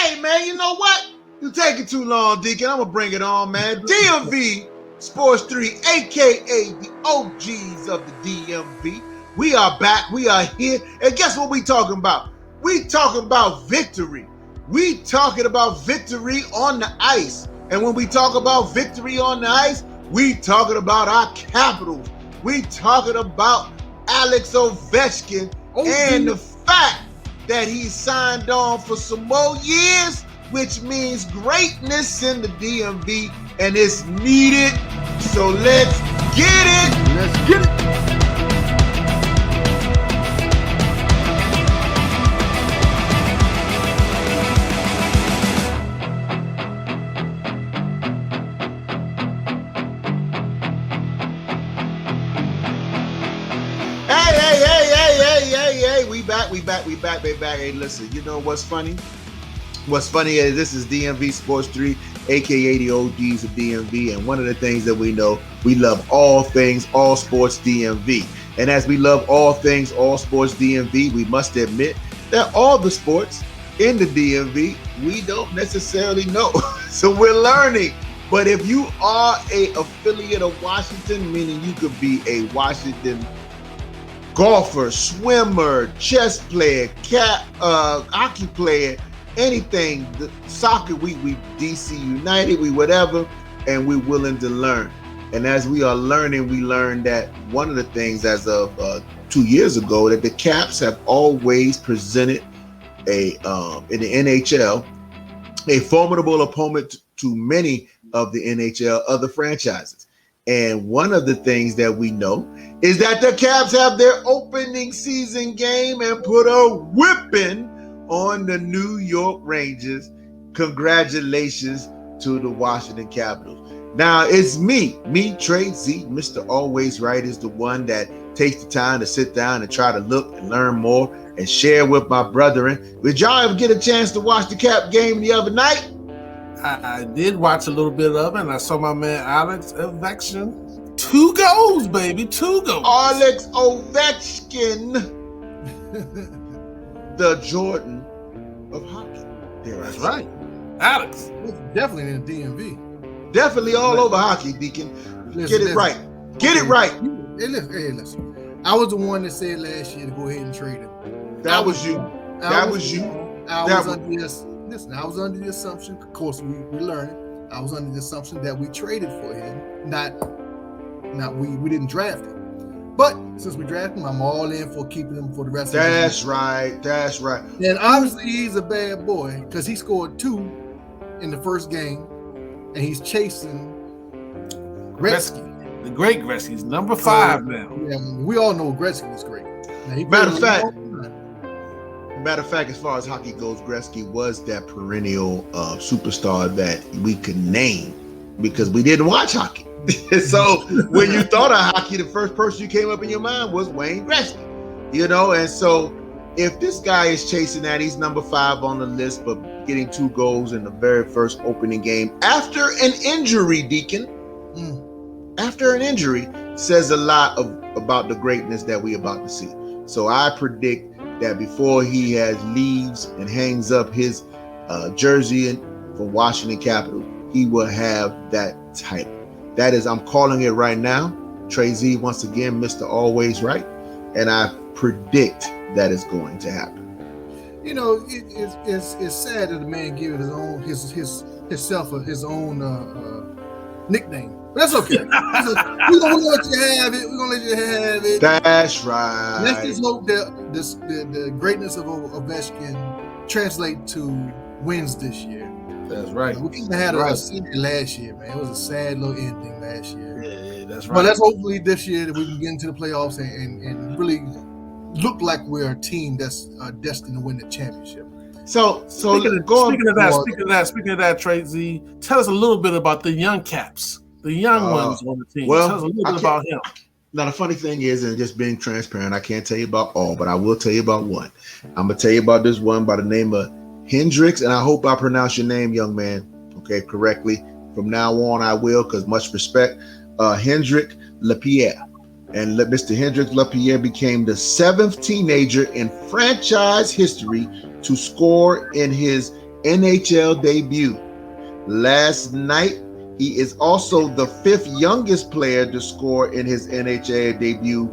Hey, man, you know what? You taking too long, Deacon. I'm going to bring it on, man. DMV Sports 3, a.k.a. the OGs of the DMV. We are back. We are here. And guess what we talking about? We talking about victory. We talking about victory on the ice. And when we talk about victory on the ice, we talking about our Capitals. We talking about Alex Ovechkin and the fact that he signed on for some more years, which means greatness in the DMV, and it's needed. So let's get it. Let's get it. Hey, we back. Hey, listen, you know what's funny? What's funny is this is DMV Sports 3, a.k.a. the OGs of DMV, and one of the things that we know, we love all things, all sports DMV. And as we love all things, all sports DMV, we must admit that all the sports in the DMV, we don't necessarily know. So we're learning. But if you are an affiliate of Washington, meaning you could be a Washington golfer, swimmer, chess player, hockey player, anything, the soccer, we DC United, we whatever, and we're willing to learn. And as we are learning, we learned that one of the things as of 2 years ago, that the Caps have always presented in the NHL a formidable opponent to many of the NHL other franchises. And one of the things that we know is that the Caps have their opening season game and put a whipping on the New York Rangers. Congratulations to the Washington Capitals. Now, it's me, Trey Z, Mr. Always Right, is the one that takes the time to sit down and try to look and learn more and share with my brethren. Did y'all ever get a chance to watch the Cap game the other night? I did watch a little bit of it, and I saw my man Alex Ovechkin. 2 goals, baby. 2 goals. Alex Ovechkin, the Jordan of hockey. That's right. Alex. Definitely in the DMV. Definitely all over hockey, Deacon. Get it right. Get it right. Hey, listen. I was the one that said last year to go ahead and trade him. That was you. I was under the assumption, of course, we learned. I was under the assumption that we traded for him, not we didn't draft him. But since we drafted him, I'm all in for keeping him for the rest of the year. That's right. And obviously, he's a bad boy because he scored 2 in the first game, and he's chasing Gretzky. The great Gretzky's number 5 now. Yeah, we all know Gretzky is great. Now, Matter of fact, as far as hockey goes, Gretzky was that perennial superstar that we could name because we didn't watch hockey. So when you thought of hockey, the first person you came up in your mind was Wayne Gretzky, you know? And so if this guy is chasing that, he's number 5 on the list, but getting 2 goals in the very first opening game after an injury, Deacon, after an injury, says a lot about the greatness that we about to see. So I predict that before he leaves and hangs up his jersey for Washington Capitals, he will have that title. That is, I'm calling it right now. Trey Z, once again, Mr. Always Right, and I predict that is going to happen. You know, it's sad that the man gave his own nickname. But that's okay. We're gonna let you have it. That's right. Let's just hope that the greatness of Ovechkin translate to wins this year. That's right. We even had a season last year, man. It was a sad little ending last year. Yeah, that's right. But let's hopefully this year that we can get into the playoffs and really look like we're a team that's destined to win the championship. So speaking of that, Trey Z, tell us a little bit about the young Caps. The young ones on the team. Well, tell us a little bit about him. Now, the funny thing is, and just being transparent, I can't tell you about all, but I will tell you about one. I'm going to tell you about this one by the name of Hendrix, and I hope I pronounce your name, young man, okay, correctly. From now on, I will, because much respect. Hendrix Lapierre. And Mr. Hendrix Lapierre became the 7th teenager in franchise history to score in his NHL debut. Last night, he is also the 5th youngest player to score in his NHL debut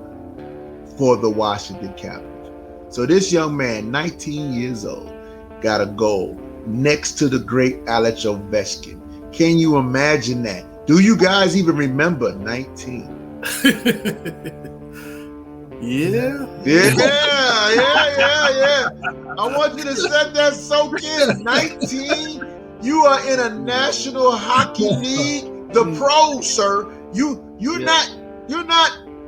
for the Washington Capitals. So this young man, 19 years old, got a goal next to the great Alex Ovechkin. Can you imagine that? Do you guys even remember 19? Yeah. I want you to set that soak in. 19, you are in a National Hockey League, the pros, sir. You're not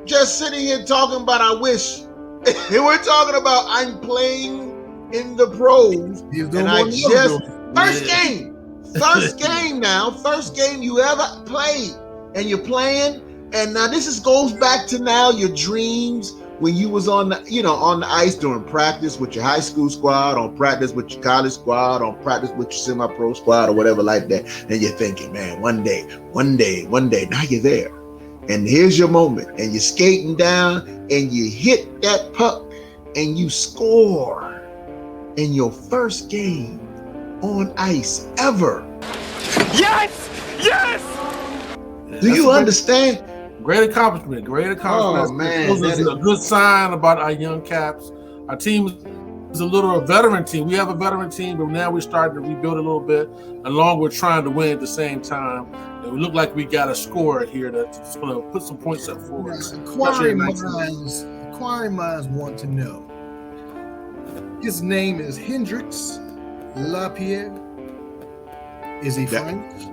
just sitting here talking about I wish. We're talking about I'm playing in the pros. And I just first game now, first game you ever played, and you're playing. And now this goes back to now your dreams when you was on the ice during practice with your high school squad, on practice with your college squad, on practice with your semi-pro squad or whatever like that. And you're thinking, man, one day, now you're there. And here's your moment. And you're skating down and you hit that puck and you score in your first game on ice ever. Yes! Do you understand? Great accomplishment. Oh, man. This is a good sign about our young Caps. Our team is a veteran team. We have a veteran team, but now we're starting to rebuild a little bit, along with trying to win at the same time. And we look like we got a scorer here that's going to put some points up for us. Inquiring minds want to know. His name is Hendrix Lapierre. Is he French?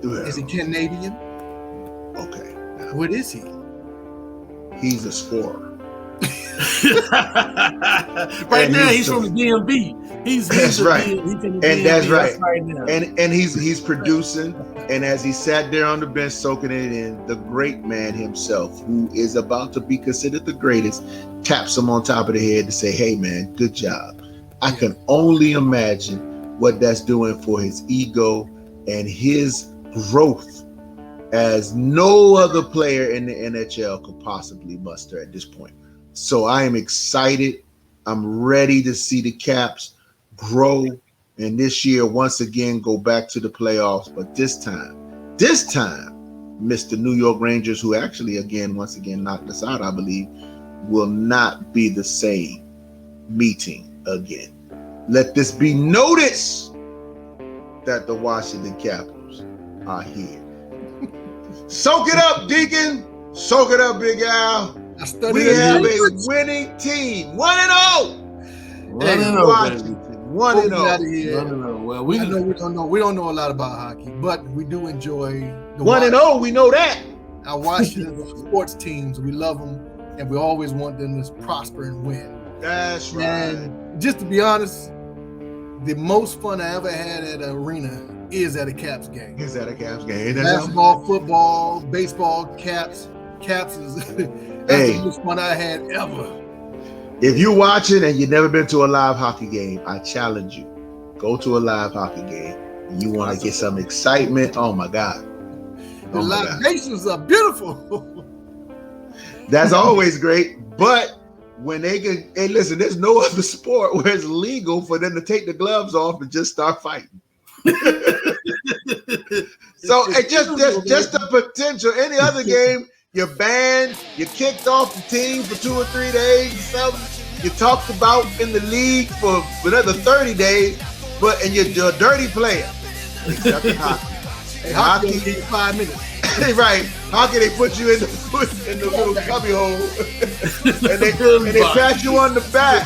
Is he Canadian? Okay. What is he? He's a scorer. Right now, he's from the DMV. That's right. That's right. Now. And he's producing. And as he sat there on the bench soaking it in, the great man himself, who is about to be considered the greatest, taps him on top of the head to say, "Hey, man, good job." I can only imagine what that's doing for his ego and his growth as no other player in the NHL could possibly muster at this point. So I am excited. I'm ready to see the Caps grow and this year once again go back to the playoffs. But this time, Mr. New York Rangers, who actually once again knocked us out, I believe, will not be the same meeting again. Let this be noticed that the Washington Capitals are here. Soak it up, Deacon. Soak it up, Big Al. We have a winning team. 1-0. 1-0. Well, we don't know a lot about hockey, but we do enjoy the 1-0. We know that. Our Washington sports teams, we love them, and we always want them to prosper and win. That's right. And just to be honest, the most fun I ever had at an arena is at a Caps game. Basketball, football, baseball, Caps. Caps is the most fun I had ever. If you're watching and you've never been to a live hockey game, I challenge you. Go to a live hockey game. And you want to get some excitement. Oh my God. The libations are beautiful. That's always great. But when they can, hey, listen, there's no other sport where it's legal for them to take the gloves off and just start fighting. So it just the potential. Any other game, you're banned, you're kicked off the team for 2 or 3 days, something you talked about in the league for another 30 days, and you're a dirty player. Except in hockey. Hockey get 5 minutes. Right. Hockey, they put you in the little cubby hole and they pat you on the back.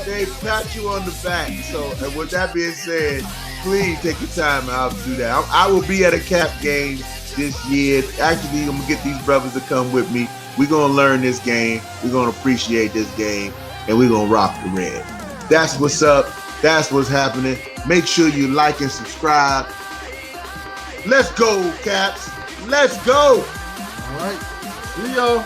They pat you on the back. So and with that being said, please take your time out to do that. I will be at a Cap game this year. Actually, I'm gonna get these brothers to come with me. We're gonna learn this game. We're gonna appreciate this game, and we're gonna rock the red. That's what's up. That's what's happening. Make sure you like and subscribe. Let's go, Caps. Let's go. All right. See y'all.